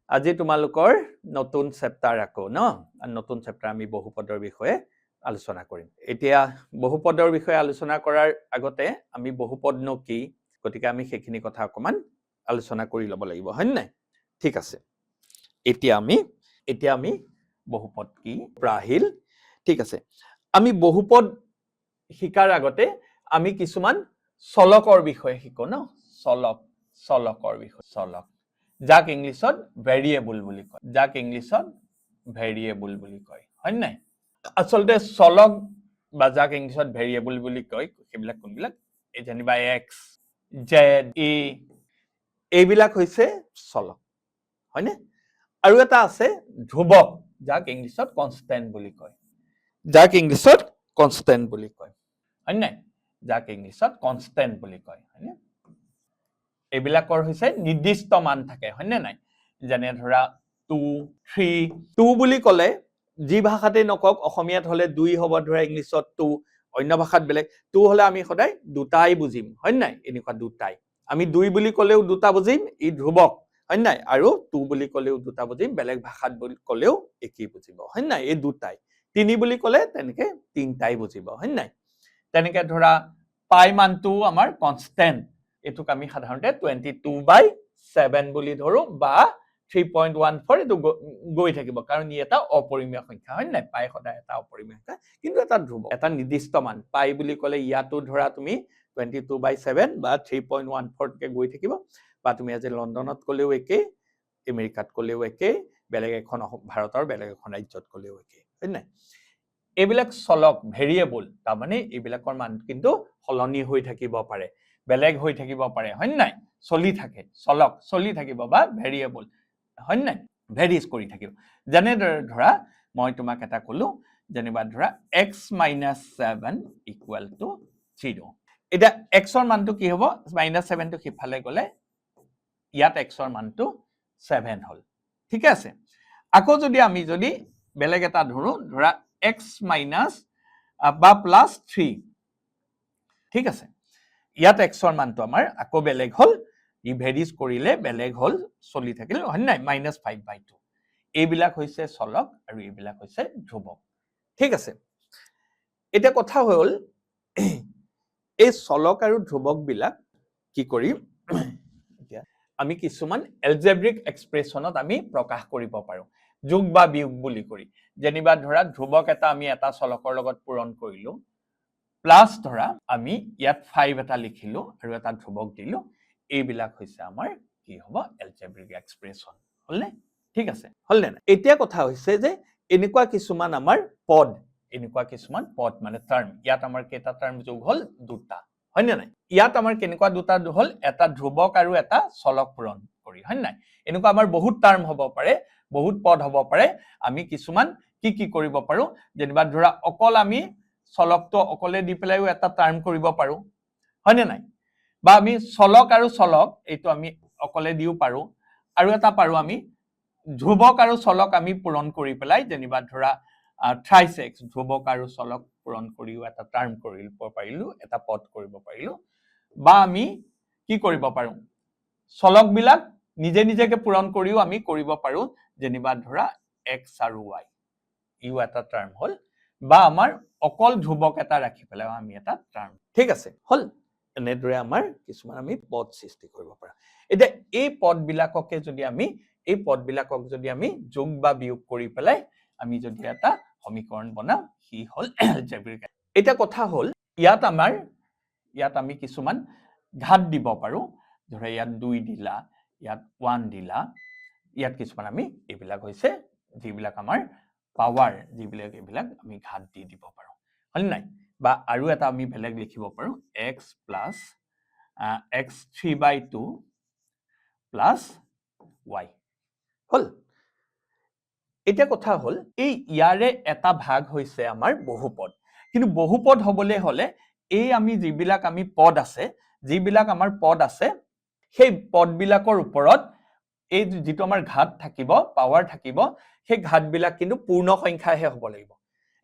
আজি তোমালোকৰ নতুন চেপ্টাৰ আকৌ নতুন চেপ্টাৰ আমি বহুপদৰ বিষয়ে আলোচনা কৰিম এতিয়া বহুপদৰ বিষয়ে আলোচনা কৰাৰ আগতে আমি বহুপদনো কি গতিকে আমি সেইখিনি কথা অকমান আলোচনা কৰি ল'ব লাগিব হয় নাই ঠিক আছে এতিয়া আমি বহুপদ কি প্ৰাহিল ঠিক আছে আমি বহুপদ শিকাৰ আগতে আমি কিছুমান চলকৰ বিষয়ে শিকো চলকৰ বিষয়ে চলক যাক ইংলিছত ভেৰিয়েবল বুলি কয় হয় নাই আসলতে চলক বা যাক ইংলিছত ভেৰিয়েবল বুলি কয় সেইবিলাক কোনবিলাক এই যেনিবা x z a এইবিলাক হৈছে চলক হয়নে আৰু এটা আছে ধ্ৰুৱক যাক ইংলিছত কনষ্টেন্ট বুলি কয় হয় নাই যাক ইংলিছত কনষ্টেন্ট বুলি কয় হয়নে এইবিলাকৰ হৈছে নিৰ্দিষ্ট মান থাকে হয়নে নাই যেনে ধৰা 2 3 2 বুলি ক'লে যি ভাষাতে নকক অসমীয়াত হলে 2 হ'ব ধৰা ইংলিছত 2 অন্য ভাষাত বেলেগ 2 হলে আমি সদায় দুটাই বুজিম হয় নাই এনেকুৱা দুটাই আমি 2 বুলি ক'লেও দুটা বুজিম ই ধ্ৰুৱক হয় নাই আৰু 2 বুলি ক'লেও দুটা বুজিম বেলেগ ভাষাত বুলি ক'লেও একেই বুজিব হয় নাই এই দুটাই 3 বুলি ক'লে তেনেকে তিনটাই বুজিব হয় নাই তেনেকে ধৰা পাই মানটো আমাৰ কনষ্টেন্ট এটুক আমি সাধাৰণতে 22/7 বুলি ধৰো বা 3.14 এটো গৈ থাকিব কাৰণ ই এটা অপৰিমেয় সংখ্যা হয় নাই পাই সদায় এটা অপৰিমেয় সংখ্যা কিন্তু এটা ধ্ৰুৱ এটা নিৰ্দিষ্ট মান পাই বুলি ক'লে ইয়াতো ধৰা তুমি 22/7 বা 3.14 কে গৈ থাকিব বা তুমি আজি লণ্ডনত ক'লেও একে আমেৰিকাত ক'লেও একে বেলেগ এখন ভাৰতৰ বেলেগ এখন ৰাজ্যত ক'লেও একে হয় নাই এইবিলাক চলক ভেৰিয়েবল তাৰ মানে এইবিলাকৰ মান কিন্তু সলনি হৈ থাকিব পাৰে বেলেগ হৈ থাকিব পাৰে হয় নাই চলি থাকে চলক চলি থাকিব বা ভেৰিয়েবল হয় নাই ভেৰিজ কৰি থাকিব যেনে ধৰা মই তোমাক এটা কলো যেনিবা ধৰা x - 7 = 0 এটা x ৰ মানটো কি হ'ব -7 টো সিফালে গলে ইয়াত x ৰ মানটো 7 হল ঠিক আছে আকৌ যদি আমি বেলেগ এটা ধৰা x - বা +3 ঠিক আছে ইয়াত x ৰ মানটো আমাৰ আকৌ বেলেগ হল ই ভেৰিজ কৰিলে বেলেগ হল চলি থাকিল হয় নাই -5/2 এইবিলাক হৈছে চলক আৰু এইবিলাক হৈছে ধ্ৰুৱক ঠিক আছে এটা কথা হ'ল এই চলক আৰু ধ্ৰুৱক বিলাক কি কৰিম এতিয়া আমি কিছুমান এলজেব্ৰিক এক্সপ্ৰেছনত আমি প্ৰকাশ কৰিব পাৰো যোগ বা বিয়োগ বুলি কৰি যেনিবা ধৰা ধ্ৰুৱক এটা আমি এটা চলকৰ লগত পূৰণ কৰিলো প্লাস ধৰা আমি ইয়াত 5 এটা লিখিলো আৰু এটা ধ্ৰুৱক দিলো এইবিলাক হৈছে আমাৰ কি হ'ব এলজেব্ৰিক এক্সপ্ৰেছন হলনে ঠিক আছে হলনে না এতিয়া কথা হৈছে যে এনেকুৱা কিছুমান আমাৰ পদ মানে টাৰ্ম ইয়াত আমাৰ কেইটা টাৰ্ম যোগ হল দুটা হয়নে নাই ইয়াত আমাৰ কেনেকুৱা দুটা হল এটা ধ্ৰুৱক আৰু এটা চলক পূৰণ কৰি হয় নাই এনেকুৱা আমাৰ বহুত টাৰ্ম হ'ব পাৰে বহুত পদ হ'ব পাৰে আমি কিছুমান কি কৰিব পাৰো যেনিবা ধৰা অকল আমি চলকটো অকলে দি পেলাইও এটা টাৰ্ম কৰিব পাৰো হয়নে নাই বা আমি চলক আৰু চলক এইটো আমি অকলে দিও পাৰো আৰু এটা পাৰো আমি ধ্ৰুৱক আৰু চলক আমি পূৰণ কৰি পেলাই যেনিবা ধৰা থ্ৰাইসেক্স ধ্ৰুৱক আৰু চলক পূৰণ কৰিও এটা টাৰ্ম কৰিব পাৰিলো এটা পদ কৰিব পাৰিলো বা আমি কি কৰিব পাৰো চলক বিলাক নিজে নিজেকে পূৰণ কৰিও আমি কৰিব পাৰো যেনিবা ধৰা x আৰু y ইউ এটা টাৰ্ম হল বা আমাৰ অকল ধ্ৰুৱক এটা ৰাখি পেলাই আমি এটা টাৰ্ম ঠিক আছে হল এনেদৰে আমাৰ কিছুমান আমি পদ সৃষ্টি কৰিব পাৰো এতিয়া এই পদবিলাককে যদি আমি যোগ বা বিয়োগ কৰি পেলাই আমি যদি এটা সমীকৰণ বনাও কি হল এলজেব্ৰিক এটা কথা হল ইয়াত আমি কিছুমান ঘাত দিব পাৰো ধৰা ইয়াত 2 দিলা ইয়াত 1 দিলা ইয়াত কিছুমান আমি এইবিলাক হৈছে যিবিলাক আমাৰ পাৱাৰ এইবিলাক আমি ঘাত দি দিব পাৰো হল নাই বা আৰু এটা আমি বেলেগ লিখিব পাৰো x + x3/2 + y হল এতিয়া কথা হল এই ইয়াৰে এটা ভাগ হৈছে আমাৰ বহুপদ কিন্তু বহুপদ হবলৈ হলে এই আমি যিবিলাক আমাৰ পদ আছে সেই পদবিলাকৰ ওপৰত এই যিটো আমাৰ ঘাত থাকিব পাৱাৰ থাকিব সেই ঘাতবিলাক কিন্তু পূৰ্ণ সংখ্যাহে হ'ব লাগিব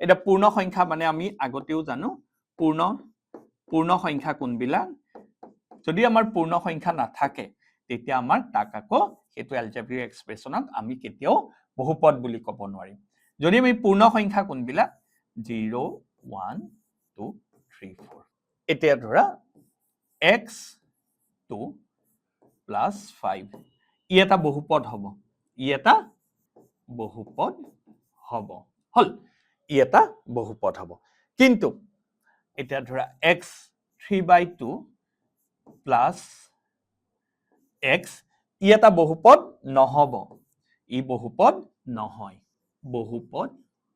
এটা পূৰ্ণ সংখ্যা মানে আমি আগতেও জানো পূৰ্ণ সংখ্যা কোনবিলাক যদি আমাৰ পূৰ্ণ সংখ্যা নাথাকে তেতিয়া আমাৰ তাক আকৌ সেইটো এলজেব্ৰিক এক্সপ্ৰেছনক আমি কেতিয়াও বহুপদ বুলি ক'ব নোৱাৰিম যদি আমি পূৰ্ণ সংখ্যা কোনবিলাক 0 1 2 3 4 এতিয়া ধৰা x2 plus 5 ই এটা বহুপদ হ'ব ই এটা বহুপদ হ'ব হল ই এটা বহুপদ হ'ব কিন্তু এতিয়া ধৰা x 3/2 plus x ই এটা বহুপদ নহব ই বহুপদ নহয় বহুপদ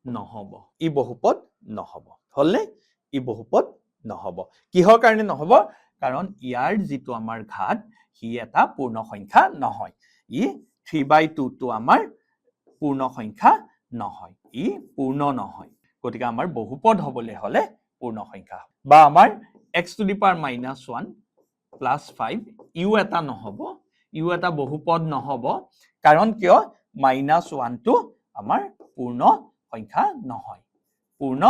নহব ই বহুপদ নহব হলনে ই বহুপদ নহব কিহৰ কাৰণে নহব কাৰণ ইয়াৰ যিটো আমাৰ ঘাত হি এটা পূৰ্ণ সংখ্যা নহয় ই 3/2 টো আমাৰ পূৰ্ণ সংখ্যা নহয় ই পূৰ্ণ নহয় গতিকে আমাৰ বহুপদ হ'বলৈ হলে পূৰ্ণ সংখ্যা বা আমাৰ x to the power -1 plus 5 ইও এটা নহব ইও এটা বহুপদ নহব কাৰণ কিয় -1 টো আমাৰ পূৰ্ণ সংখ্যা নহয় পূৰ্ণ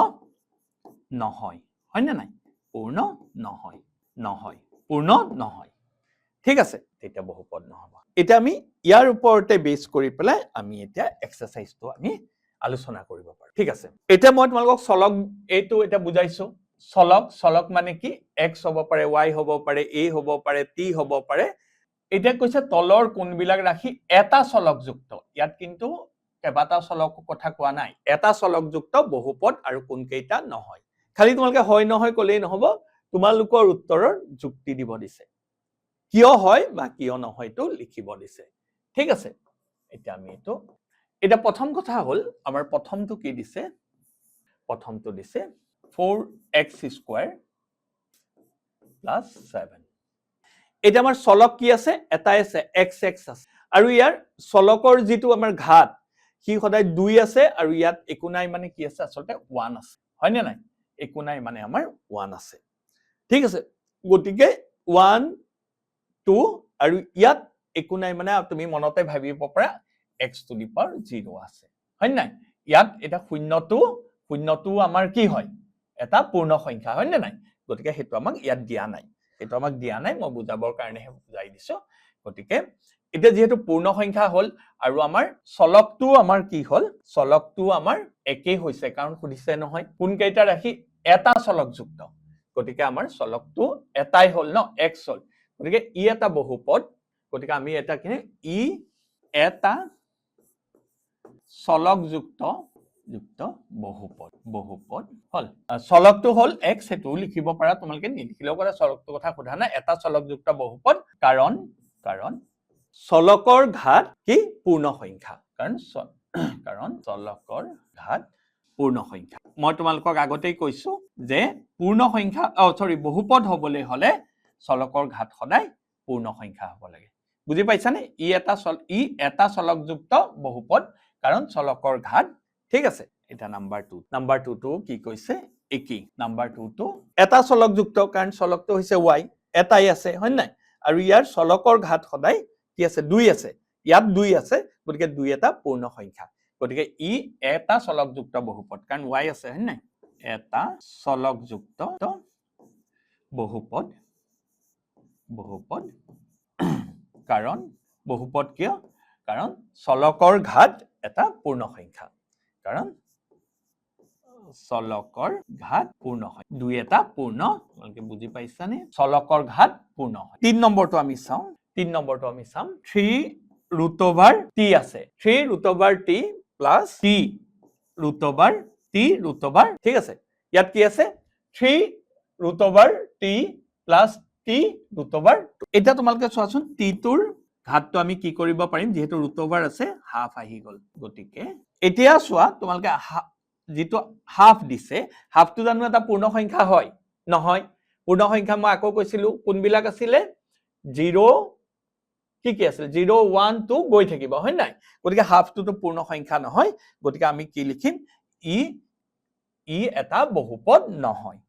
নহয় হয়নে নাই পূৰ্ণ নহয় নহয় পূৰ্ণ নহয় ঠিক আছে তেতিয়া বহুপদ নহব এতিয়া আমি ইয়াৰ ওপৰতে বেছ কৰি পেলাই আমি এতিয়া এক্সাৰসাইজটো আমি আলোচনা কৰিব পাৰো ঠিক আছে এতিয়া মই তোমালোকক চলক এইটো এটা বুজাইছো চলক মানে কি x হ'ব পাৰে y হ'ব পাৰে a হ'ব পাৰে t হ'ব পাৰে এতিয়া কৈছে তলৰ কোনবিলাক ৰাখি এটা চলকযুক্ত ইয়াত কিন্তু কেইবাটা চলকৰ কথা কোৱা নাই এটা চলকযুক্ত বহুপদ আৰু কোন কেইটা নহয় খালি তোমালোকে হয় নহয় কলেই নহব তোমালোকৰ উত্তৰৰ যুক্তি দিব দিছে কিয় হয় বা কিয় নহয়টো লিখিব দিছে ঠিক আছে এতিয়া আমি এটো এটা প্ৰথম কথা হল আমাৰ প্ৰথমটো কি দিছে প্ৰথমটো দিছে 4x² plus 7 এটা আমাৰ চলক কি আছে এটাই আছে x আছে আৰু ইয়াৰ চলকৰ যিটো আমাৰ ঘাত কি সদায় 2 আছে আৰু ইয়াত একো নাই মানে কি আছে আসলতে 1 আছে হয় নে নাই একো নাই মানে আমাৰ 1 আছে ঠিক আছে গতিকে 1 2 আৰু ইয়াত একো নাই মানে তুমি মনতে ভাবিব পাৰা x to the power 0 আছে হয় নাই ইয়াত এটা শূন্যটো আমাৰ কি হয় এটা পূৰ্ণ সংখ্যা হয় নে নাই গতিকে হেতু আমাক ইয়াত দিয়া নাই এটো আমাক দিয়া নাই মই বুজাবৰ কাৰণে বুজাই দিছো গতিকে এটা যেহেতু পূৰ্ণ সংখ্যা হল আৰু আমাৰ চলকটো আমাৰ কি হল চলকটো আমাৰ একেই হৈছে কাৰণ খুদিছে নহয় কোন কেইটা ৰাখি এটা চলকযুক্ত গতিকে আমাৰ চলকটো এটাই হল ন x হল গতিকে ই এটা বহুপদ গতিকে আমি এটা কি ই এটা চলকযুক্ত বহুপদ হল চলকটো হল x হেতু লিখিব পাৰা তোমালকে নিলিখিলেও কৰা চলকটো কথা সোধা না এটা চলকযুক্ত বহুপদ কাৰণ চলকৰ ঘাত কি পূৰ্ণ সংখ্যা কাৰণ চলকৰ ঘাত পূৰ্ণ সংখ্যা মই তোমালোকক আগতেই কৈছো যে পূৰ্ণ সংখ্যা বহুপদ হ'বলৈ হলে চলকৰ ঘাত সদায় পূৰ্ণ সংখ্যা হ'ব লাগে বুজি পাইছানে ই এটা চলকযুক্ত বহুপদ কাৰণ চলকৰ ঘাত ঠিক আছে এটা নাম্বাৰ 2 টো কি কৈছে একি নাম্বাৰ 2 টো এটা চলকযুক্ত কাৰণ চলকটো হৈছে y এটাই আছে হয় নাই আৰু ইয়াৰ চলকৰ ঘাত সদায় কি আছে 2 আছে ইয়াত 2 আছে গতিকে 2 এটা পূৰ্ণ সংখ্যা গতিকে ই এটা চলকযুক্ত বহুপদ কাৰণ y আছে হয় নাই এটা চলকযুক্ত বহুপদ কাৰণ বহুপদ কিয় কাৰণ চলকৰ ঘাত এটা পূৰ্ণ সংখ্যা কাৰণ চলকৰ ঘাত পূৰ্ণ হয় 2 এটা পূৰ্ণ তোমালোকে বুজি পাইছানে চলকৰ ঘাত পূৰ্ণ হয় 3 নম্বৰটো আমি চাম 3 √t আছে 3 √t plus t √t ঠিক আছে ইয়াত কি আছে 3 √t plus t √2 এটা তোমালোকে চোৱাচোন t টোৰ ঘাতটো আমি কি কৰিব পাৰিম যেহেতু √ওভাৰ আছে হাফ আহি গল গতিকে এতিয়া চোৱা তোমালোকে যেটো হাফ দিছে হাফটো জানো এটা পূৰ্ণ সংখ্যা হয় নহয় পূৰ্ণ সংখ্যা মই আকৌ কৈছিলো কোনবিলাক আছিলে 0 কি আছিল 0 1 2 গৈ থাকিব হয় নাই গতিকে হাফটো তো পূৰ্ণ সংখ্যা নহয় গতিকে আমি কি লিখিম ই এটা বহুপদ নহয়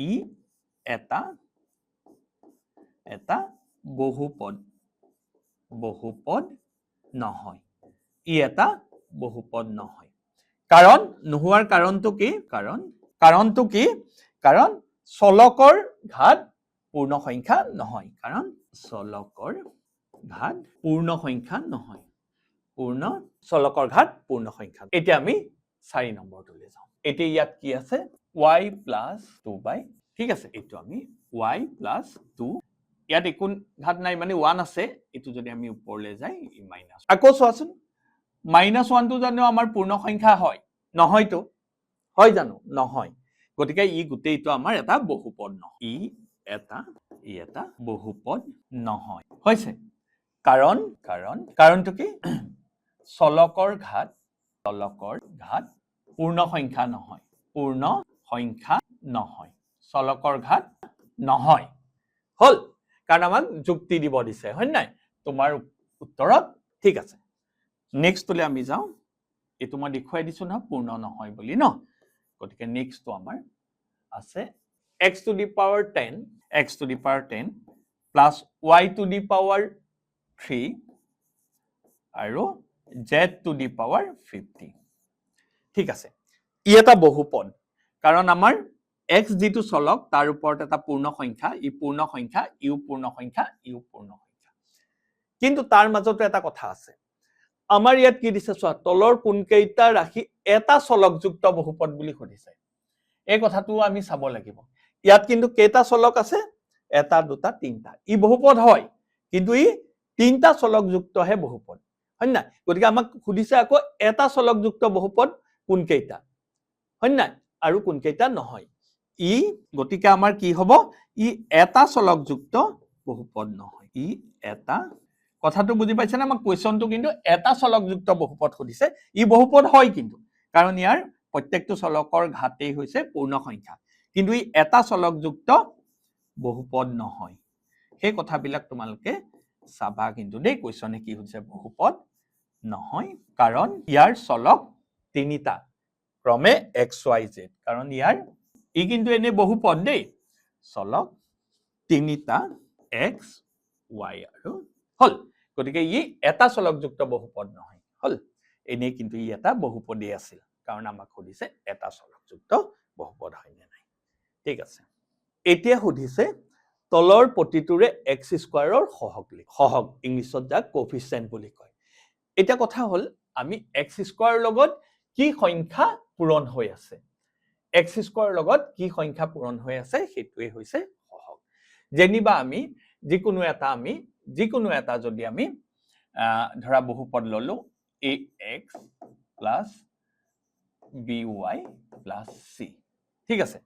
ই এটা বহুপদ নহয় ই এটা বহুপদ নহয় কাৰণ নোহোৱাৰ কাৰণটো কি কাৰণ চলকৰ ঘাত পূৰ্ণ সংখ্যা নহয় কাৰণ চলকৰ ঘাত পূৰ্ণ সংখ্যা নহয় পূৰ্ণ চলকৰ ঘাত পূৰ্ণ সংখ্যা এতিয়া আমি 4 নম্বৰটোলৈ যাওঁ এতিয়া ইয়াত কি আছে y + 2 ঠিক আছে এইটো আমি y + 2 ইয়াত একো ঘাত নাই মানে 1 আছে এটো যদি আমি উপৰলৈ যাই ই মাইনাস আকৌ চোৱাচোন -1 টো জানো আমাৰ পূৰ্ণ সংখ্যা হয় নহয়তো হয় জানো নহয় গতিকে ই গোটেইটো আমাৰ এটা বহুপদ নহয় ই এটা বহুপদ নহয় হৈছে কাৰণটো কি চলকৰ ঘাত পূৰ্ণ সংখ্যা নহয় চলকৰ ঘাত নহয় হল কাৰণ আমাক যুক্তি দিব দিছে হয় নাই তোমাৰ উত্তৰত ঠিক আছে নেক্সটলে আমি যাওঁ এটো মই দেখুৱাই দিছো না পূৰ্ণ নহয় বুলি ন গতিকে নেক্সটটো আমাৰ আছে x to the power 10 plus y to the power 3 আৰু z to the power 50 ঠিক আছে ই এটা বহুপদ কাৰণ আমাৰ x যেটো চলক তাৰ ওপৰত এটা পূৰ্ণ সংখ্যা ই পূৰ্ণ সংখ্যা ইউ পূৰ্ণ সংখ্যা কিন্তু তাৰ মাজতে এটা কথা আছে আমাৰ ইয়াত কি দিছে চোৱা তলৰ কোনকেইটা ৰাখি এটা চলকযুক্ত বহুপদ বুলি কৈছে এই কথাটো আমি চাব লাগিব ইয়াত কিন্তু কেইটা চলক আছে এটা দুটা তিনটা ই বহুপদ হয় কিন্তু ই তিনটা চলকযুক্তহে বহুপদ হয় না গতিকে আমাক খুদিছে আকৌ এটা চলকযুক্ত বহুপদ কোনকেইটা হয় না আৰু কোনকেইটা নহয় ই গতিকে আমাৰ কি হ'ব ই এটা চলকযুক্ত বহুপদ নহয় ই এটা কথাটো বুজি পাইছে না আমাক কোৱেশ্চনটো কিন্তু এটা চলকযুক্ত বহুপদ খুদিছে ই বহুপদ হয় কিন্তু কাৰণ ইয়াৰ প্ৰত্যেকটো চলকৰ ঘাতেই হৈছে পূৰ্ণ সংখ্যা কিন্তু ই এটা চলকযুক্ত বহুপদ নহয় সেই কথাবিলাক তোমালোকে চাবা কিন্তু দেই কোৱেশ্চনে কি হৈছে বহুপদ নহয় কাৰণ ইয়াৰ চলক তিনিটা ক্ৰমে x y z কাৰণ ইয়াৰ ই কিন্তু এনে বহুপদ দেই চলক তিনিটা x y আৰু হল গতিকে ই এটা চলকযুক্ত বহুপদ নহয় হল এনে কিন্তু ই এটা বহুপদী আছিল কাৰণ আমাক খুদিছে এটা চলকযুক্ত বহুপদ হয় নে নাই ঠিক আছে এতিয়া খুদিছে তলৰ প্ৰতিটোৰে x স্কয়াৰৰ সহগ ইংলিছত যাক কোএফিচিয়েন্ট বুলি কয় এটা কথা হল আমি x স্কয়াৰ লগত কি সংখ্যা পূৰণ হৈ আছে x স্কয়াৰ লগত কি সংখ্যা পূৰণ হৈ আছে হেতুৱে হৈছে সহগ যেনিবা আমি যিকোনো এটা যদি আমি ধৰা বহুপদ ললো ax plus by plus c ঠিক আছে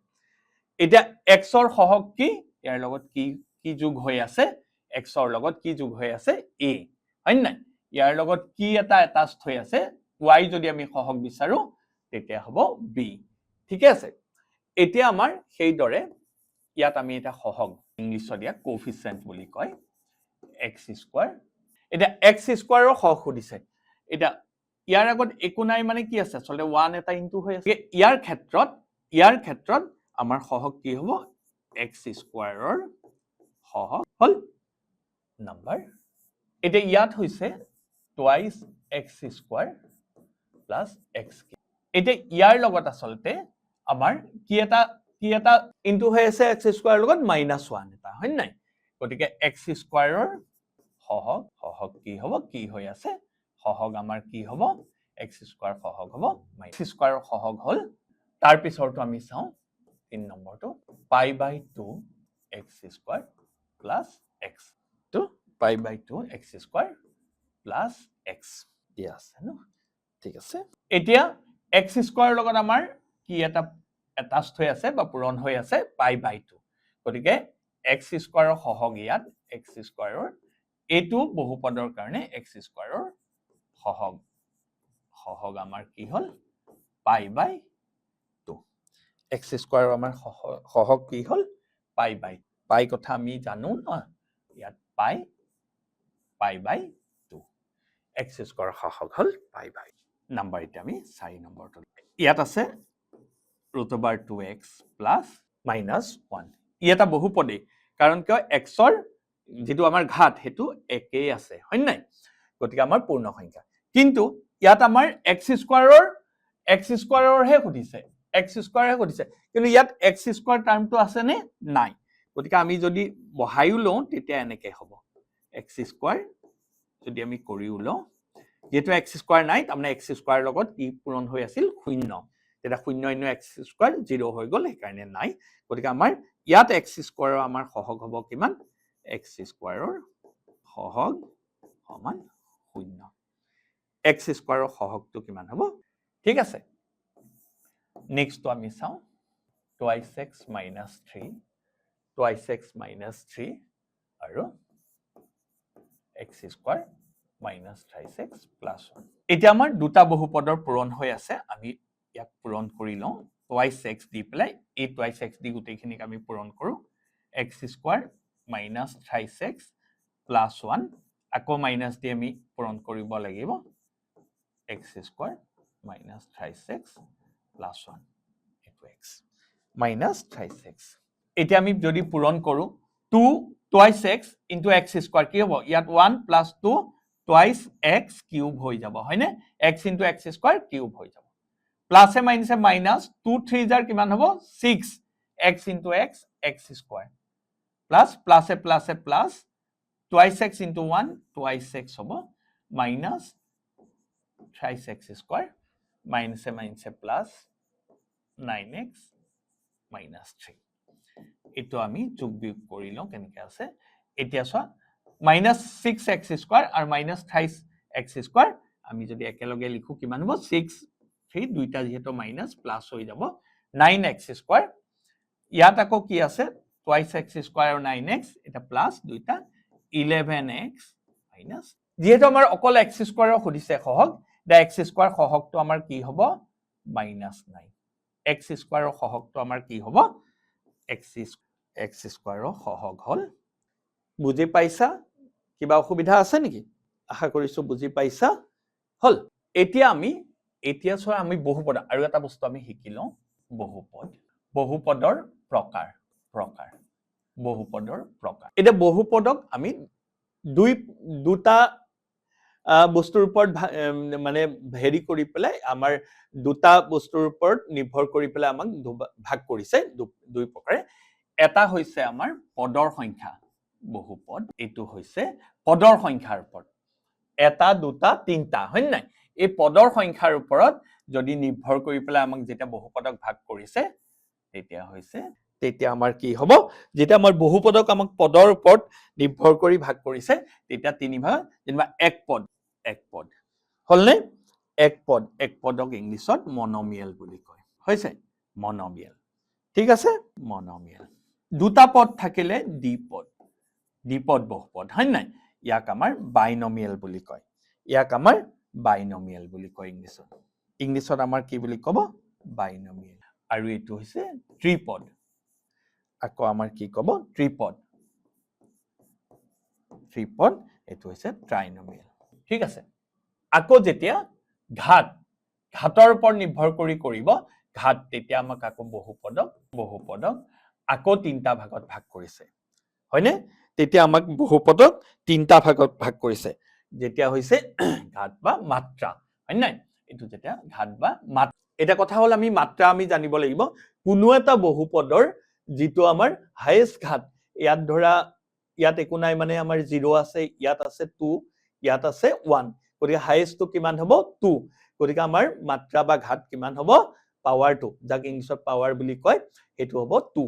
এতিয়া x ৰ সহগ কি ইয়াৰ লগত কি যোগ হৈ আছে x ৰ লগত কি যোগ হৈ আছে a হয় নাই ইয়াৰ লগত কি এটা এটাচড হৈ আছে y যদি আমি সহগ বিচাৰো তেতিয়া হ'ব b ঠিক আছে এতিয়া আমাৰ সেই দৰে ইয়াত আমি এটা সহগ ইংলিছত দিয়া কোএফিচিয়েন্ট বুলি কয় x স্কয়াৰ এটা x স্কয়াৰৰ সহগ খুদিছে এটা ইয়াৰ আগত একো নাই মানে কি আছে চলে 1 এটা ইনটু হৈ আছে ইয়াৰ ক্ষেত্ৰত আমাৰ সহগ কি হ'ব x স্কয়াৰৰ সহগ হল নাম্বাৰ এটা ইয়াত হৈছে twice x square plus x এটা ইয়াৰ লগত আসলতে আমাৰ কি এটা ইনটু হৈ আছে x স্কয়াৰ লগত -1 এটা হয় নাই গতিকে x স্কয়াৰৰ সহগ কি হৈ আছে সহগ আমাৰ কি হ'ব x স্কয়াৰ সহগ হ'ব x স্কয়াৰৰ সহগ হল তাৰ পিছৰটো আমি চাওঁ 3 নম্বৰটো π/2 x স্কয়াৰ plus x তো π/2 x স্কয়াৰ plus x দিয়া আছে ন ঠিক আছে এতিয়া x স্কয়াৰ লগত আমাৰ কি এটা এটাচড হৈ আছে বা পূৰণ হৈ আছে π/2 গতিকে x স্কয়াৰৰ সহগ ইয়াত x স্কয়াৰৰ এটো বহুপদৰ কাৰণে x স্কয়াৰৰ সহগ আমাৰ কি হল π/2 x স্কয়াৰৰ আমাৰ সহগ কি হল π/2 পাই কথা আমি জানো ন ইয়াত π/2 x স্কয়াৰৰ সহগ হল π/2 নাম্বাৰ এটা আমি 4 নম্বৰটো ইয়াত আছে √2x plus -1 ই এটা বহুপদী কাৰণ কিয় x ৰ যেটো আমাৰ ঘাত হেতু একেই আছে হয় নাই গতিকে আমাৰ পূৰ্ণ সংখ্যা কিন্তু ইয়াত আমাৰ x স্কয়াৰৰ হে খুদিছে কিন্তু ইয়াত x স্কয়াৰ টাৰ্মটো আছে নে নাই গতিকে আমি যদি বহাইও লওঁ তেতিয়া এনেকে হ'ব x স্কয়াৰ যদি আমি কৰি উলো যেটো x স্কয়াৰ নাই তাৰমানে x স্কয়াৰ লগত কি পূৰণ হৈ আছিল 0 এটা 0 x স্কয়াৰ 0 হৈ গল এই কাৰণে নাই গতিকে আমাৰ ইয়াত x স্কয়াৰৰ আমাৰ সহগ হ'ব কিমান x স্কয়াৰৰ সহগ সমান 0 x স্কয়াৰৰ সহগটো কিমান হ'ব ঠিক আছে নেক্সট তো আমি চাও twice x minus 3 twice x minus 3 আৰু x square minus 3x plus 1 এতিয়া আমাৰ দুটা বহুপদৰ পূৰণ হৈ আছে আমি ইয়াক পূৰণ কৰি লওঁ twice x দি প্লাই এই twice x দি গুটেইখিনিক আমি পূৰণ কৰো x square minus 3x plus 1 আকৌ মাইনাস দি আমি পূৰণ কৰিব লাগিব x square minus 3x plus 1 into x minus 3x এতিয়া আমি যদি পূৰণ কৰো 2 twice x into x square কি হ'ব ইয়াত 1 plus 2 twice x cube হৈ যাব হয়নে x into x square cube হৈ যাব প্লাস এ মাইনাস 2 3 জাৰ কিমান হ'ব 6 x into x x square plus plus twice x into 1 twice x হ'ব minus thrice x square minus a plus 9x minus 3 এটো আমি যোগ বিয়োগ কৰি লওঁ কেনেকৈ আছে এতিয়া চোৱা minus 6x square আৰু minus thrice x square আমি যদি একেলগে লিখো কিমান হ'ব 6 3 দুইটা যেহেতু মাইনাস প্লাস হৈ যাব 9x square ইয়াত আকৌ কি আছে twice x square আৰু 9x এটা প্লাস দুইটা 11x minus যেহেতু আমাৰ অকল x square খুদিছে সহগ দা x square সহগটো আমাৰ কি হ'ব minus 9 x square সহগটো আমাৰ কি হ'ব x square সহগ হল বুজি পাইছা কিবা অসুবিধা আছে নেকি আশা কৰিছো বুজি পাইছা হল এতিয়া চোৱা আমি বহুপদ আৰু এটা বস্তু আমি শিকিলো বহুপদৰ প্ৰকাৰ বহুপদৰ প্ৰকাৰ এটা বহুপদক আমি দুটা বস্তুৰ ওপৰত মানে হেৰি কৰি পেলাই আমাৰ দুটা বস্তুৰ ওপৰত নিৰ্ভৰ কৰি পেলাই আমাক ভাগ কৰিছে দুই প্ৰকাৰে এটা হৈছে আমাৰ পদৰ সংখ্যা বহুপদ এটো হৈছে পদৰ সংখ্যাৰ ওপৰত এটা দুটা তিনটা হয় নাই এই পদৰ সংখ্যাৰ ওপৰত যদি নিৰ্ভৰ কৰি পেলাই আমাক যেটা বহুপদক ভাগ কৰিছে তেতিয়া আমাৰ কি হ'ব যেটা আমাৰ বহুপদক আমাক পদৰ ওপৰত নিৰ্ভৰ কৰি ভাগ কৰিছে তেতিয়া তিনি ভাগ যেনিবা এক পদ হলনে এক পদক ইংলিছত মনোমিয়েল বুলি কয় হৈছে মনোমিয়েল ঠিক আছে মনোমিয়েল দুটা পদ থাকিলে দ্বিপদ বহুপদ হয় নাই ইয়াক আমাৰ বাইনমিয়েল বুলি কয় ইংলিছত আমাৰ কি বুলি ক'ব বাইনমিয়েল আৰু এটো হৈছে ত্ৰিপদ আকৌ আমাৰ কি ক'ব ত্ৰিপদ এটো হৈছে ট্ৰাইনমিয়েল ঠিক আছে আকৌ যেতিয়া ঘাতৰ ওপৰত নিৰ্ভৰ কৰি কৰিব ঘাত তেতিয়া আমাক আকৌ বহুপদক আকৌ তিনটা ভাগত ভাগ কৰিছে হয়নে তেতিয়া আমাক বহুপদক তিনটা ভাগত ভাগ কৰিছে যেতিয়া হৈছে ঘাত বা মাত্ৰা হয় নাই এটো যেতিয়া ঘাত বা মাত্ৰা এটা কথা হল আমি মাত্ৰা আমি জানিব লাগিব কোনো এটা বহুপদৰ যেটো আমাৰ হাইয়েস্ট ঘাত ইয়াত ধৰা ইয়াত একো নাই মানে আমাৰ 0 আছে ইয়াত আছে 2 ইয়াত আছে 1 গতিকে হাইয়েস্টটো কিমান হ'ব 2 গতিকে আমাৰ মাত্ৰা বা ঘাত কিমান হ'ব পাৱাৰ 2 যাক ইংলিছত পাৱাৰ বুলি কয় এটো হ'ব 2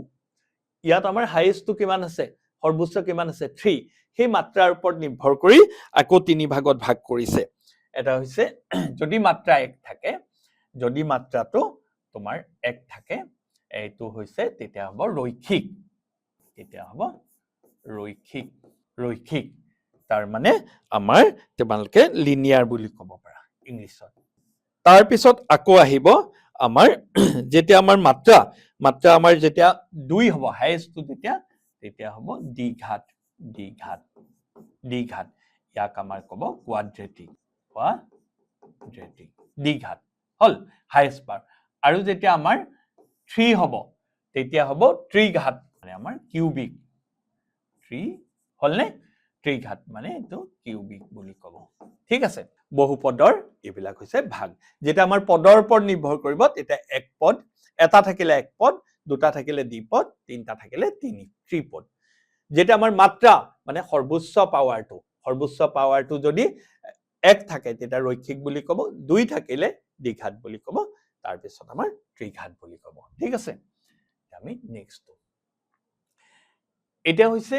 ইয়াত আমাৰ হাইয়েস্টটো কিমান আছে সৰ্বোচ্চ কিমান আছে 3 সেই মাত্ৰাৰ ওপৰত নিৰ্ভৰ কৰি আকৌ তিনি ভাগত ভাগ কৰিছে এটা হৈছে যদি মাত্ৰা 1 থাকে যদি মাত্ৰাটো তোমাৰ 1 থাকে এইটো হৈছে তেতিয়া হ'ব ৰৈখিক তাৰ মানে আমাৰ তোমালকে লিনিয়াৰ বুলি ক'ব পাৰা ইংলিছত তাৰ পিছত আকৌ আহিব আমাৰ যেতিয়া আমাৰ মাত্ৰা আমাৰ যেতিয়া 2 হ'ব হাইয়েস্টটো তেতিয়া হ'ব দ্বিঘাত ইয়াক আমাৰ ক'ব কোৱাড্ৰেটিক দ্বিঘাত হল হাইয়েস্ট পাৰ আৰু যেতিয়া আমাৰ 3 হ'ব তেতিয়া হ'ব ত্ৰিঘাত মানে আমাৰ কিউবিক হলনে ত্ৰিঘাত মানে এটো কিউবিক বুলি ক'ব ঠিক আছে বহুপদৰ এবিলাক হৈছে ভাগ যেটা আমাৰ পদৰ ওপৰত নিৰ্ভৰ কৰিব তেতিয়া এক পদ এটা থাকিলে এক পদ দুটা থাকিলে দ্বিপদ তিনটা থাকিলে ত্ৰিপদ যেটা আমাৰ মাত্ৰা মানে সৰ্বোচ্চ পাৱাৰটো সৰ্বোচ্চ পাৱাৰটো যদি 1 থাকে তেতিয়া ৰৈখিক বুলি ক'ব 2 থাকিলে দ্বিঘাত বুলি ক'ব তাৰ পিছত আমাৰ ত্ৰিঘাত বুলি ক'ব ঠিক আছে আমি নেক্সট এটা হৈছে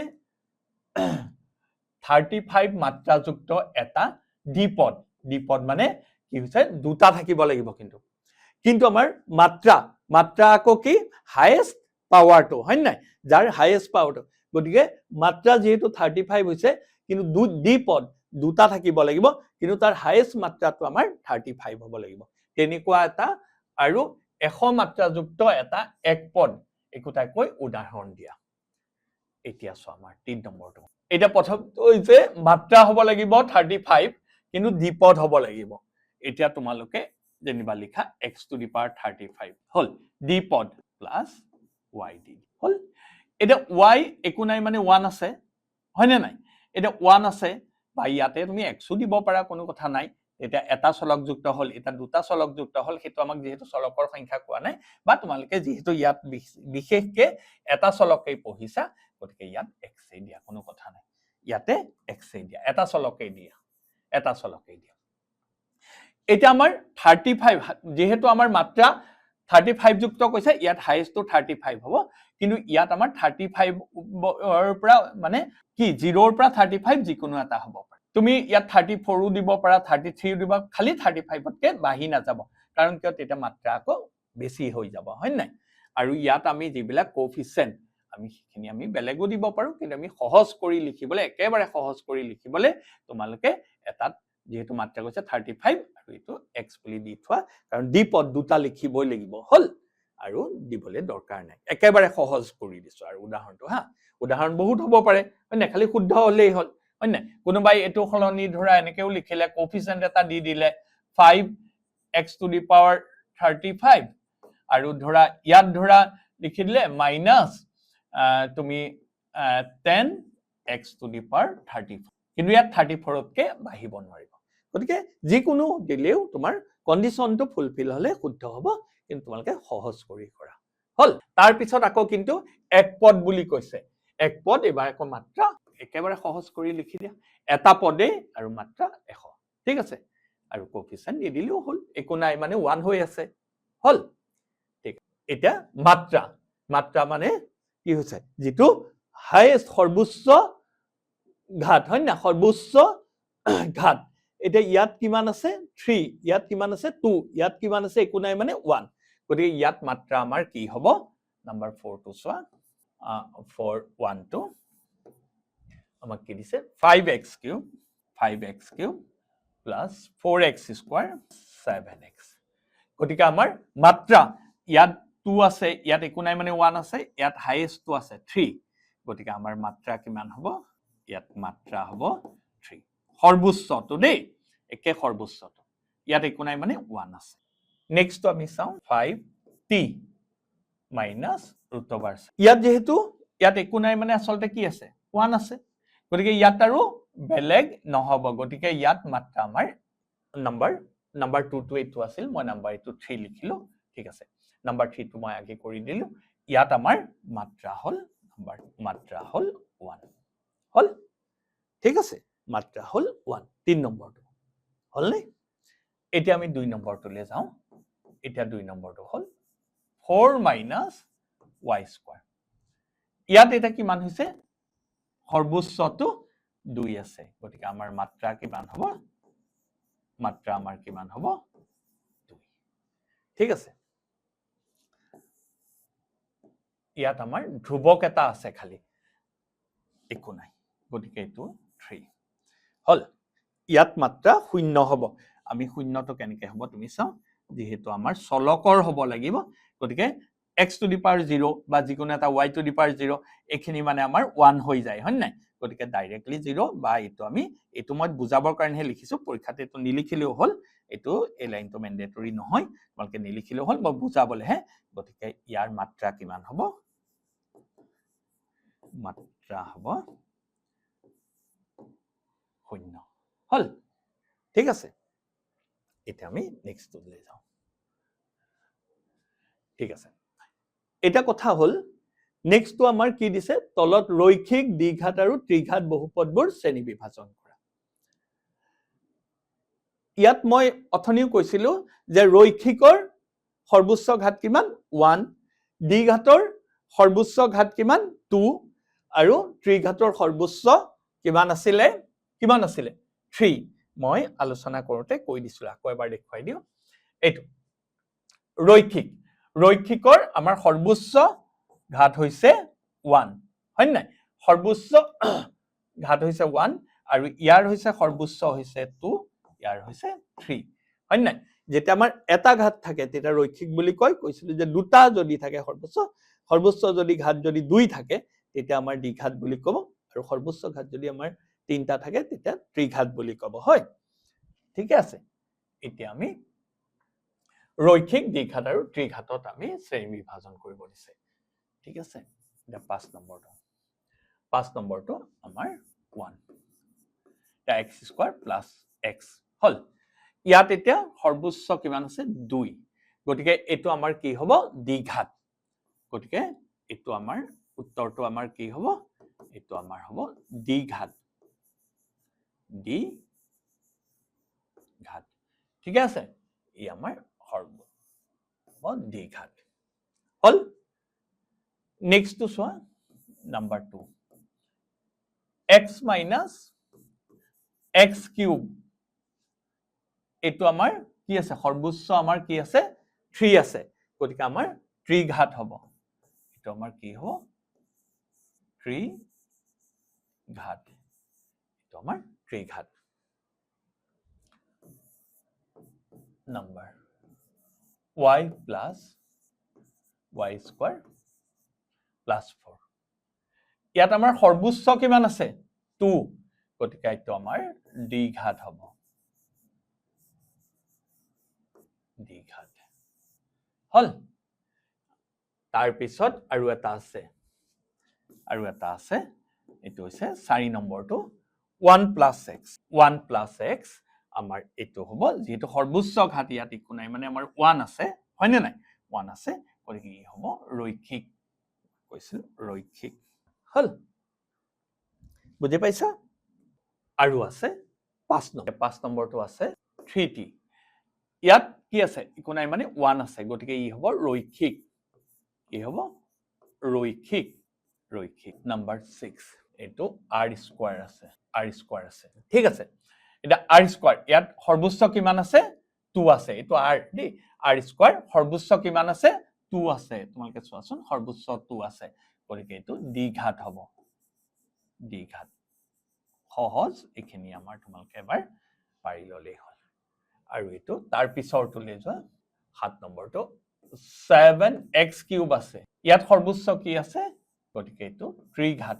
35 মাত্ৰাযুক্ত এটা দ্বিপদ দ্বিপদ মানে কি হৈছে দুটা থাকিব লাগিব কিন্তু আমাৰ মাত্ৰা আকৌ কি হাইয়েস্ট পাৱাৰটো হয় নাই যাৰ হাইয়েস্ট পাৱাৰটো গতিকে মাত্ৰা যেহেতু 35 হৈছে কিন্তু দ্বিপদ দুটা থাকিব লাগিব কিন্তু তাৰ হাইয়েস্ট মাত্ৰাটো আমাৰ 35 হ'ব লাগিব তেনেকুৱা এটা আৰু 100 মাত্ৰাযুক্ত এটা একপদ একোটাকৈ উদাহৰণ দিয়া এতিয়া চোৱা আমাৰ 3 নম্বৰটো এটা প্ৰথমটো হৈছে মাত্ৰা হ'ব লাগিব 35 কিন্তু দ্বিপদ হ'ব লাগিব এতিয়া তোমালোকে যেনিবা লিখা x to the power 35 হল দ্বিপদ প্লাস y দি হল এটা y একো নাই মানে 1 আছে হয় না নাই এটা 1 আছে বা ইয়াতে তুমি x দিব পাৰা কোনো কথা নাই এটা এটা চলক যুক্ত হল এটা দুটা চলক যুক্ত হল হেতু আমাক যেহেতু চলকৰ সংখ্যা কোৱা নাই বা তোমালোকে যেহেতু ইয়াত বিশেষকে এটা চলকেই পঢ়িছা গতিকে ইয়াত x দিয়া কোনো কথা নাই ইয়াতে x দিয়া এটা চলকেই দিয়া এটা আমাৰ 35 যেহেতু আমাৰ মাত্ৰা 35 যুক্ত কৈছে ইয়াত হাইয়েস্ট তো 35 হ'ব কিন্তু ইয়াত আমাৰ 35 ৰ পৰা মানে কি 0 ৰ পৰা 35 যিকোনো এটা হ'ব পাৰে তুমি ইয়াত 34 ও দিব পাৰা 33 দিব খালি 35 তকে বাহি না যাব কাৰণ কিয় তেতিয়া মাত্ৰা আকৌ বেছি হৈ যাব হয় নাই আৰু ইয়াত আমি যিবিলাক কোএফিচিয়েন্ট আমি সেইখিনি আমি বেলেগো দিব পাৰো কিন্তু আমি সহজ কৰি লিখিবলৈ একেবাৰে সহজ কৰি লিখিবলৈ তোমালোকে এটাত যেহেতু মাত্ৰা কৈছে 35 আৰু এটো x বুলি দি থোৱা কাৰণ দ্বিপদ দুটা লিখিবই লাগিব হল আৰু দিবলৈ দৰকাৰ নাই একেবাৰে সহজ কৰি দিছো আৰু উদাহৰণটো উদাহৰণ বহুত হ'ব পাৰে হয় না খালি শুদ্ধ হলেই হল হয় না কোনোবাই এটো খলনি ধৰা এনেকেও লিখিলে কোএফিচিয়েন্ট এটা দি দিলে 5x to the power 35 আৰু ধৰা ইয়াত ধৰা লিখি দিলে মাইনাস তুমি 10x to the power 35 কিন্তু ইয়াত 34 তকে বাহিব নোৱাৰিব গতিকে যিকোনো দিলেও তোমাৰ কন্ডিশনটো ফুলফিল হলে শুদ্ধ হ'ব কিন্তু তোমালকে সহজ কৰি কৰা হল তাৰ পিছত আকৌ কিন্তু এক পদ বুলি কৈছে এক পদ এবাৰ আকৌ মাত্ৰা একেবাৰে সহজ কৰি লিখি দিয়া এটা পদে আৰু মাত্ৰা 100 ঠিক আছে আৰু কোএফিচিয়েন্ট দি দিলেও হল একো নাই মানে 1 হৈ আছে হল ঠিক এটা মাত্ৰা মানে কি হৈছে যেটো হাইয়েস্ট সৰ্বোচ্চ ঘাত হয় না সৰ্বোচ্চ ঘাত এটা ইয়াত কিমান আছে 3 ইয়াত কিমান আছে 2 ইয়াত কিমান আছে একো নাই মানে 1 গতিকে ইয়াত মাত্ৰা আমাৰ কি হ'ব নাম্বাৰ 4 টো চোৱা 412 আমাক কি দিছে 5x³ plus 4x square 7x গতিকে আমাৰ মাত্ৰা ইয়াত 2 আছে ইয়াত একো নাই মানে 1 আছে ইয়াত হাইয়েস্ট টো আছে 3 গতিকে আমাৰ মাত্ৰা কিমান হ'ব ইয়াত মাত্ৰা হ'ব 3 সৰ্বোচ্চটো দেই একে সৰ্বোচ্চটো ইয়াত একো নাই মানে 1 আছে নেক্সট তো আমি চাও 5t minus root over ইয়াত যেহেতু ইয়াত একো নাই মানে আসলতে কি আছে 1 আছে গতিকে ইয়াত আৰু বেলেগ নহব গতিকে ইয়াত মাত্ৰা আমাৰ নাম্বাৰ 2 টো এইটো আছিল মই নাম্বাৰ 3 লিখিলো ঠিক আছে নাম্বাৰ 3 টো মই আগে কৰি দিলো ইয়াত আমাৰ মাত্ৰা হল 1 হল ঠিক আছে মাত্ৰা হল 1 3 নম্বৰটো হল নে এতিয়া আমি 2 নম্বৰটোলৈ যাওঁ এতিয়া 2 নম্বৰটো হল 4 minus y² ইয়াত এটা কিমান হৈছে সৰ্বোচ্চটো 2 আছে গতিকে আমাৰ মাত্ৰা কিমান হ'ব মাত্ৰা আমাৰ কিমান হ'ব 2 ঠিক আছে ইয়াত আমাৰ ধ্ৰুৱক এটা আছে খালি একো নাই গতিকে এটো 3 হল ইয়াত মাত্ৰা শূন্য হ'ব আমি শূন্যটো কেনেকৈ হ'ব তুমি চাও যেহেতু আমাৰ চলকৰ হ'ব লাগিব গতিকে x to the power 0 বা যিকোনো এটা y to the power 0 এখিনি মানে আমাৰ 1 হৈ যায় হয় নাই গতিকে ডাইৰেক্টলি 0 বা এটো আমি এটো মই বুজাবৰ কাৰণে লিখিছো পৰীক্ষাতে এটো নিলিখিলেও হল এটো এই লাইনটো ম্যান্ডেটৰি নহয় তোমালকে নিলিখিলেও হল মই বুজাবলেহে গতিকে ইয়াৰ মাত্ৰা কিমান হ'ব মাত্ৰা হ'ব 0 হল ঠিক আছে এটা আমি নেক্সট লৈ যাও ঠিক আছে এটা কথা হল নেক্সট তো আমাৰ কি দিছে তলত ৰৈখিক দ্বিঘাত আৰু ত্ৰিঘাত বহুপদবোৰ শ্ৰেণী বিভাজন কৰা ইয়াত মই অথনিও কৈছিলো যে ৰৈখিকৰ সৰ্বোচ্চ ঘাত কিমান 1 দ্বিঘাতৰ সৰ্বোচ্চ ঘাত কিমান 2 আৰু ত্ৰিঘাতৰ সৰ্বোচ্চ কিমান আছিলে 3 মই আলোচনা কৰোতে কৈ দিছিলো আকৌ এবাৰ দেখুৱাই দিও এইটো ৰৈখিকৰ আমাৰ সৰ্বোচ্চ ঘাত হৈছে 1 হয় নাই সৰ্বোচ্চ ঘাত হৈছে 1 আৰু ইয়াৰ হৈছে সৰ্বোচ্চ হৈছে 2 ইয়াৰ হৈছে 3 হয় নাই যেটা আমাৰ এটা ঘাত থাকে তেটা ৰৈখিক বুলি কৈছিল যে দুটা যদি থাকে সৰ্বোচ্চ যদি ঘাত যদি 2 থাকে তেটা আমাৰ দ্বিঘাত বুলি কব আৰু সৰ্বোচ্চ ঘাত যদি আমাৰ তিনটা থাকে তেটা ত্ৰিঘাত বুলি কব হয় ঠিক আছে এতিয়া আমি ৰৈখিক দ্বিঘাত আৰু ত্ৰিঘাতত আমি শ্ৰেণী বিভাজন কৰিব দিছে ঠিক আছে এটা 5 নম্বৰটো আমাৰ 1 এটা x² + x হল ইয়াত এতিয়া সৰ্বোচ্চ কিমান আছে 2 গতিকে এটো আমাৰ কি হ'ব দ্বিঘাত গতিকে এটো আমাৰ উত্তৰটো আমাৰ কি হ'ব এটো আমাৰ হ'ব দ্বিঘাত ঠিক আছে ই আমাৰ সৰ্বোচ্চ দ্বিঘাত হল নেক্সট টু সোয়া নাম্বাৰ 2 x - x³ এটো আমাৰ কি আছে সৰ্বোচ্চ আমাৰ কি আছে 3 আছে গতিকে আমাৰ ত্ৰিঘাত হ'ব এটো আমাৰ কি হ'ব ত্ৰিঘাত এটো আমাৰ ত্ৰিঘাত নাম্বাৰ y + y² + 4 ইয়াত আমাৰ সৰ্বোচ্চ কিমান আছে 2 গতিকে এটো আমাৰ দ্বিঘাত হ'ব দ্বিঘাত হল তাৰ পিছত আৰু এটা আছে এটো হৈছে 4 নম্বৰটো 1 + x আমাৰ এটো হ'ব যেটো সৰ্বোচ্চ ঘাত ইয়াত একো নাই মানে আমাৰ 1 আছে হয় নে নাই 1 আছে গতিকে ই হ'ব ৰৈখিক কৈছিল ৰৈখিক হল বুজি পাইছা আৰু আছে 5 নম্বৰটো আছে 3t ইয়াত কি আছে একো নাই মানে 1 আছে গতিকে ই হ'ব ৰৈখিক নাম্বাৰ 6 এটো r² আছে ঠিক আছে এটা r² ইয়াত সৰ্বোচ্চ কিমান আছে 2 আছে এটো r দি r² সৰ্বোচ্চ কিমান আছে 2 আছে তোমালকে চোৱাচোন সৰ্বোচ্চ 2 আছে গতিকে এটো দ্বিঘাত হ'ব দ্বিঘাত সহজ এখিনি আমাৰ তোমালকে এবাৰ পাৰি ললেই হ'ল আৰু এটো তাৰ পিছৰটো লৈ যোৱা 7 নম্বৰটো 7x³ আছে ইয়াত সৰ্বোচ্চ কি আছে গতিকে এটো ত্ৰিঘাত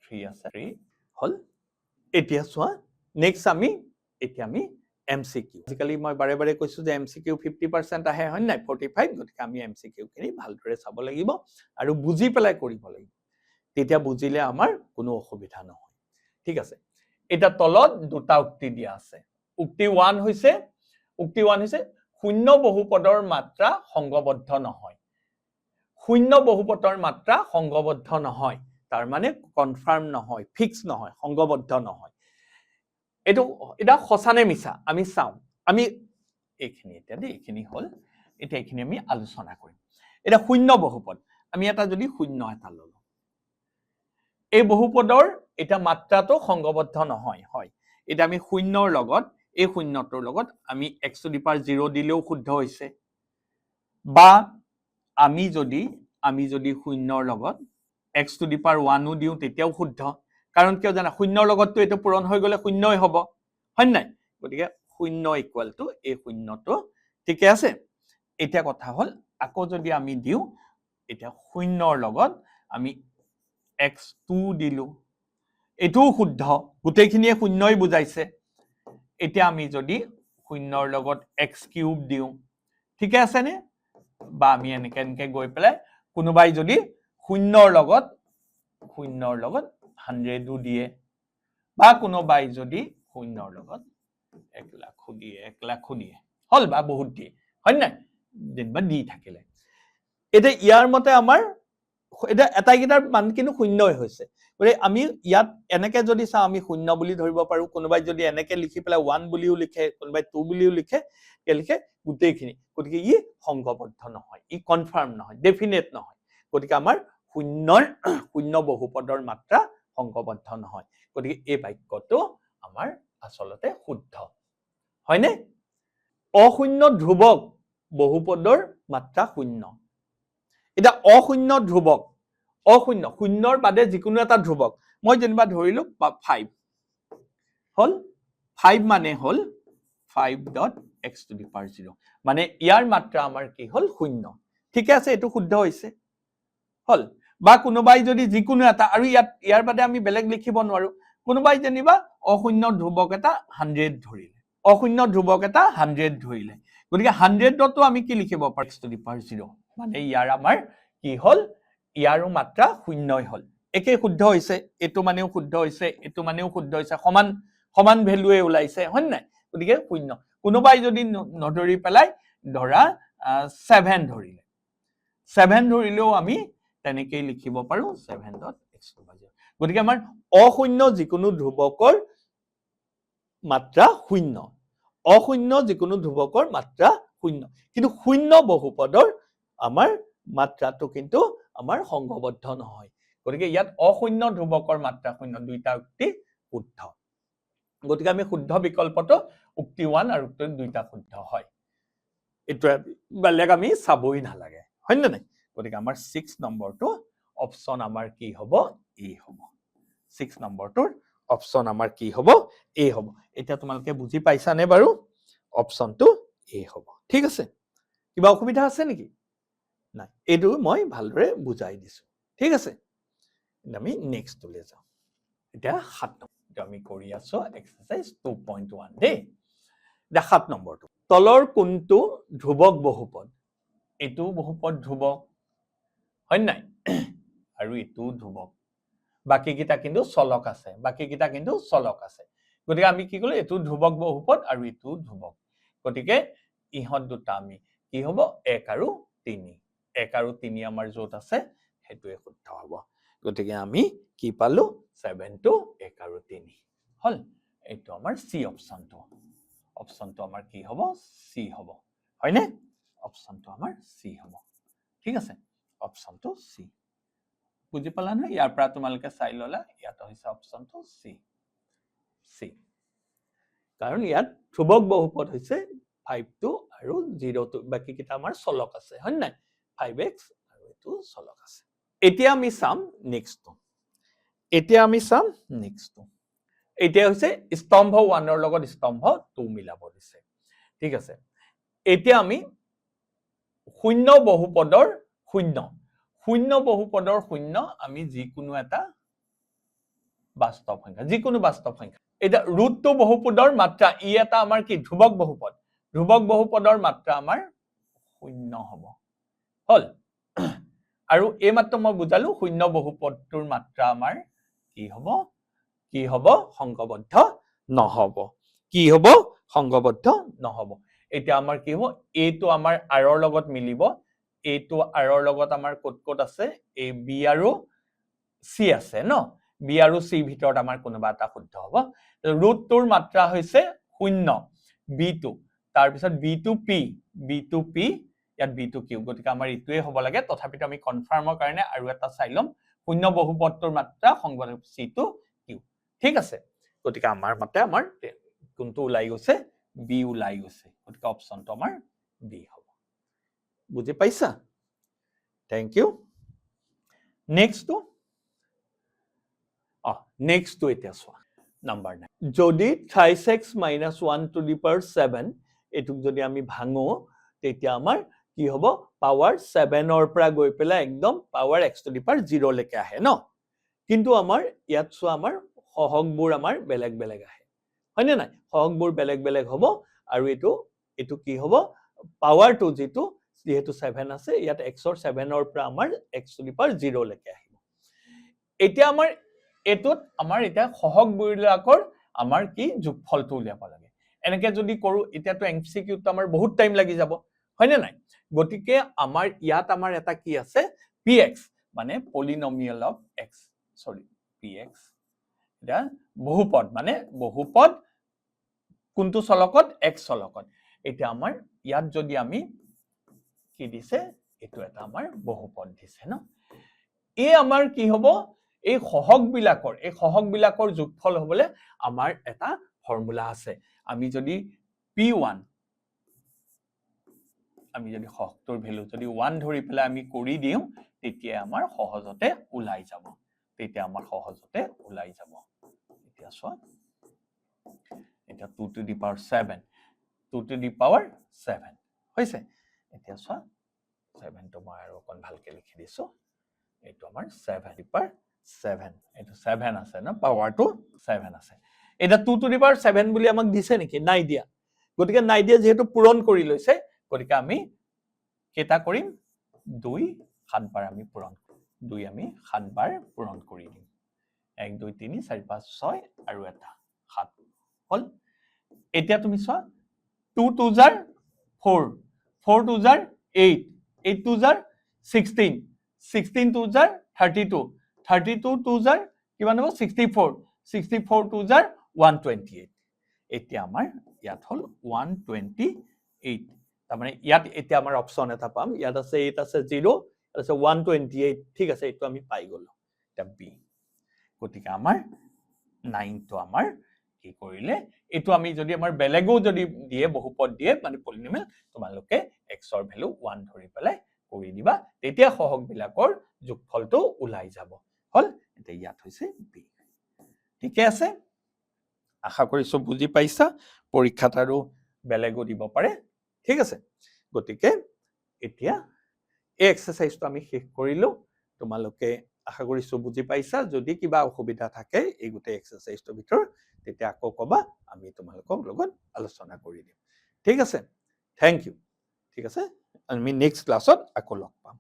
3 আছে 3 হল এতিয়া চোৱা নেক্সট আমি MCQ আজিকালি মই বাৰে বাৰে কৈছো যে MCQ 50% আহে হয় নাই 45 গতিকে আমি MCQ খিনি ভালদৰে চাব লাগিব আৰু বুজি পেলাই কৰিব লাগিব তেতিয়া বুজিলে আমাৰ কোনো অসুবিধা নহয় ঠিক আছে এটা তলত দুটা উক্তি দিয়া আছে উক্তি 1 হৈছে শূন্য বহুপদৰ মাত্ৰা সংগবদ্ধ নহয় শূন্য বহুপদৰ মাত্ৰা সংগবদ্ধ নহয় তাৰ মানে কনফাৰ্ম নহয় ফিক্স নহয় সংগবদ্ধ নহয় এটা খসানে মিছা আমি চাও আমি এইখিনি এতিয়া দেই এইখিনি হল এতিয়া এইখিনি আমি আলোচনা কৰিম এটা শূন্য বহুপদ আমি এটা যদি শূন্য এটা ললো এই বহুপদৰ এটা মাত্ৰাটো সংগবদ্ধ নহয় হয় এটা আমি শূন্যৰ লগত এই শূন্যটোৰ লগত আমি x⁴ দিলেও শুদ্ধ হৈছে বা আমি যদি শূন্যৰ লগত x⁴ দিও তেতিয়াও শুদ্ধ কাৰণ কিয় জানা শূন্যৰ লগতটো এটো পূৰণ হৈ গলে শূন্যই হ'ব হয় নাই গতিকে শূন্য = এই শূন্যটো ঠিক আছে এটা কথা হল আকৌ যদি আমি দিও এটা শূন্যৰ লগত আমি x2 দিলো এটোও শুদ্ধ গোটেইখিনিয়ে শূন্যই বুজাইছে এতিয়া আমি যদি শূন্যৰ লগত x³ দিও ঠিক আছে নে বা আমি এনেকে গৈ পেলাই কোনোবাই যদি শূন্যৰ লগত 100 দিয়ে বা কোনোবাই যদি শূন্যৰ লগত 1 লাখ দিয়ে হল বা বহুত দিয়ে হয় নাই যেনিবা দি থাকিলে এটা ইয়াৰ মতে আমাৰ এটা এটাইকেইটাৰ মান কিন্তু শূন্যই হৈছে গতিকে আমি ইয়াত এনেকে যদি চাওঁ আমি শূন্য বুলি ধৰিব পাৰো কোনোবাই যদি এনেকে লিখি পেলাই 1 বুলিও লিখে কোনোবাই 2 বুলিও লিখে লিখে গোটেইখিনি গতিকে ই সংঘবদ্ধ নহয় ই কনফাৰ্ম নহয় ডেফিনেট নহয় গতিকে আমাৰ শূন্য বহুপদৰ মাত্ৰা সংঘবদ্ধ নহয় গতিকে এই বাক্যটো আমাৰ আসলতে শুদ্ধ হয়নে অশূন্য ধ্ৰুৱক বহুপদৰ মাত্ৰা শূন্য এটা অশূন্য ধ্ৰুৱক শূন্যৰ বাদে যিকোনো এটা ধ্ৰুৱক মই যেনিবা ধৰিলো 5 হল 5 মানে হল 5.x⁴0 মানে ইয়াৰ মাত্ৰা আমাৰ কি হল শূন্য ঠিক আছে এটো শুদ্ধ হৈছে হল বা কোনোবাই যদি যিকোনো এটা আৰু ইয়াৰ বাদে আমি বেলেগ লিখিব নোৱাৰো কোনোবাই যেনিবা অশূন্য ধ্ৰুৱক এটা 100 ধৰিলে অশূন্য ধ্ৰুৱক এটা 100 ধৰিলে গতিকে 100টো আমি কি লিখিব পাৰো x⁴0 মানে ইয়াৰ আমাৰ কি হল ইয়াৰো মাত্ৰা শূন্যই হল একে শুদ্ধ হৈছে এটো মানেও শুদ্ধ হৈছে এটো মানেও শুদ্ধ হৈছে সমান ভ্যালুৱে ওলাইছে হয় নাই গতিকে শূন্য কোনোবাই যদি নধৰি পেলাই ধৰা 7 ধৰিলে 7 ধৰিলেও আমি তেনেকৈ লিখিব পাৰো 7.x⁴0 গতিকে আমাৰ অশূন্য যিকোনো ধ্ৰুৱকৰ মাত্ৰা শূন্য অশূন্য যিকোনো ধ্ৰুৱকৰ মাত্ৰা শূন্য কিন্তু শূন্য বহুপদৰ আমাৰ মাত্ৰাটো কিন্তু আমাৰ সংঘবদ্ধ নহয় গতিকে ইয়াত অশূন্য ধ্ৰুৱকৰ মাত্ৰা শূন্য দুইটা উক্তি শুদ্ধ গতিকে আমি শুদ্ধ বিকল্পটো উক্তি 1 আৰু উক্তি 2টা শুদ্ধ হয় এটা বেলেগ আমি চাবই নালাগে হয় না নাই গতিকে আমাৰ 6 নম্বৰটো অপচন আমাৰ কি হ'ব এ হ'ব 6 নম্বৰটোৰ অপচন আমাৰ কি হ'ব এ হ'ব এতিয়া তোমালোকে বুজি পাইছানে বাৰু অপচনটো এ হ'ব ঠিক আছে কিবা অসুবিধা আছে নেকি নাই এটো মই ভালদৰে বুজাই দিছো ঠিক আছে আমি নেক্সট লৈ যাওঁ এটা 7 নম্বৰ আমি কৰি আছো এক্সাৰসাইজ 2.1 দে এটা 7 নম্বৰটো তলৰ কোনটো ধ্ৰুৱক বহুপদ এটো বহুপদ ধ্ৰুৱক হয় নাই আৰু এটো ধ্ৰুৱক বাকি কিটা কিন্তু চলক আছে গতিকে আমি কি কলো এটো ধ্ৰুৱক বহুপদ আৰু এটো ধ্ৰুৱক গতিকে ইহত দুটা আমি কি হ'ব 1 আৰু 3 1 আৰু 3 আমাৰ যত আছে হেতুৱে শুদ্ধ হ'ব গতিকে আমি কি পালো 7 to 1 আৰু 3 হল এইটো আমাৰ সি অপচনটো আমাৰ কি হ'ব সি হ'ব হয়নে অপচনটো আমাৰ সি হ'ব ঠিক আছে অপচনটো সি বুজি পালা না ইয়াৰ পৰা তোমালোকে চাই ললা ইয়াত হৈছে অপচনটো সি কাৰণ ইয়াত ধ্ৰুৱক বহুপদ হৈছে 5 আৰু 0 বাকি কিটা আমাৰ চলক আছে হয় নাই 5x আৰু এটো চলক আছে এতিয়া আমি চাম নেক্সটটো এতিয়া হৈছে স্তম্ভ 1 ৰ লগত স্তম্ভ 2 মিলাব দিছে ঠিক আছে এতিয়া আমি শূন্য বহুপদৰ শূন্য আমি যিকোনো এটা বাস্তৱ সংখ্যা এটা √2 বহুপদৰ মাত্ৰা ই এটা আমাৰ কি ধ্ৰুৱক বহুপদৰ মাত্ৰা আমাৰ শূন্য হ'ব হল আৰু এই মাত্ৰ মই বুজালো শূন্য বহুপদটোৰ মাত্ৰা আমাৰ কি হ'ব সংঘবদ্ধ নহব এতিয়া আমাৰ কি হ'ব এটো আমাৰ আৰৰ লগত মিলিব এটো আৰৰ লগত আমাৰ কত আছে এ বি আৰু সি আছে ন বি আৰু সি ভিতৰত আমাৰ কোনোবা এটা শুদ্ধ হ'ব √2ৰ মাত্ৰা হৈছে 0 b2 তাৰ পিছত b2p ইয়াত b2q গতিকে আমাৰ ইটোৱে হ'ব লাগে তথাপিতো আমি কনফাৰ্মৰ কাৰণে আৰু এটা চাই লম শূন্য বহুপদটোৰ মাত্ৰা সংঘবদ্ধ c2q ঠিক আছে গতিকে আমাৰ মতে আমাৰ কোনটো ওলাই গৈছে বি ওলাই গৈছে গতিকে অপচনটো আমাৰ বি হ'ব বুজি পাইছা থ্যাংক ইউ নেক্সটটো এতিয়া চোৱা নাম্বাৰ 9 যদি 3x - 1 to the power 7 এটুক যদি আমি ভাঙো তেতিয়া আমাৰ কি হ'ব পাৱাৰ 7 ৰ পৰা গৈ পেলাই একদম power x to the power 0 লৈকে আহে ন কিন্তু আমাৰ ইয়াত চোৱা আমাৰ সহগবোৰ আমাৰ বেলেগ আহে হয়নে নাই সহগবোৰ বেলেগ হ'ব আৰু এটো কি হ'ব পাৱাৰটো যেহেতু 7 আছে ইয়াত x ৰ 7 ৰ পৰা আমাৰ x to the power 0 লৈকে আহিব এতিয়া আমাৰ এটোত আমাৰ এটা সহগবোৰকৰ আমাৰ কি যোগফলটো উলিয়াব লাগে এনেকে যদি কৰো এতিয়াটো এমসিকিউটো আমাৰ বহুত টাইম লাগি যাব হয়নে নাই গতিকে আমাৰ ইয়াত আমাৰ এটা কি আছে px মানে পলিনমিয়েল অফ এক্স সৰি px এটা বহুপদ মানে বহুপদ কোনটো চলকত x চলকত এটা আমাৰ ইয়াত যদি আমি কি দিছে এটো এটা আমাৰ বহুপদ দিছে ন এই আমাৰ কি হ'ব এই সহগবিলাকৰ যোগফল হ'বলে আমাৰ এটা ফৰ্মুলা আছে আমি যদি p1 আমি যদি সহগটোৰ ভ্যালু যদি 1 ধৰি পেলাই আমি কৰি দিও তেতিয়া আমাৰ সহজতে ওলাই যাব তেতিয়া আমাৰ সহজতে ওলাই যাব এতিয়া চোৱা এটা 2 to the power 7 2 to the power 7 হৈছে এতিয়া চোৱা 7 তো মই আৰু অকন ভালকে লিখি দিছো এইটো আমাৰ 7 to the power 7 এইটো 7 আছে না পাৱাৰটো 7 আছে এটা 2 to the power 7 বুলি আমাক দিছে নেকি নাই দিয়া গতিকে নাই দিয়া যেহেতু পূৰণ কৰি লৈছে গতিকে আমি কেটা কৰিম 2 7 বাৰ আমি পূৰণ 2 আমি 7 বাৰ পূৰণ কৰি দিম 1 2 3 4 5 6 আৰু এটা 7 হল এতিয়া তুমি চোৱা 2 2 জাৰ 4 4 2 জাৰ 8 8 2 জাৰ 16 16 2 জাৰ 32 32 2 জাৰ কিমান হ'ব 64 64 2 জাৰ 128 এতিয়া আমাৰ ইয়াত হল 128 তাৰমানে ইয়াত এতিয়া আমাৰ অপচন এটা পাম ইয়াত আছে 8 আছে 0 আছে 128 ঠিক আছে এটো আমি পাই গলো এটা বি গতিকে আমাৰ 9 তো আমাৰ কি কৰিলে এটো আমি যদি আমাৰ বেলেগো যদি দিয়ে বহুপদ দিয়ে মানে পলিনমিয়েল তোমালোকে x ৰ ভ্যালু 1 ধৰি পেলাই কৰি দিবা তেতিয়া সহগবিলাকৰ যোগফলটো ওলাই যাব হল এটা ইয়াত হৈছে বি ঠিক আছে আশা কৰিছো বুজি পাইছা পৰীক্ষাত আৰু বেলেগো দিব পাৰে ঠিক আছে গতিকে এতিয়া এই এক্সাৰসাইজটো আমি শেষ কৰিলো তোমালোকে আশা কৰিছো বুজি পাইছা যদি কিবা অসুবিধা থাকে এই গুটে এক্সাৰসাইজটোৰ ভিতৰ তেতিয়া আকৌ কবা আমি তোমালোকক লগত আলোচনা কৰি দিম ঠিক আছে থ্যাংক ইউ ঠিক আছে আমি নেক্সট ক্লাছত আকৌ লগ পাম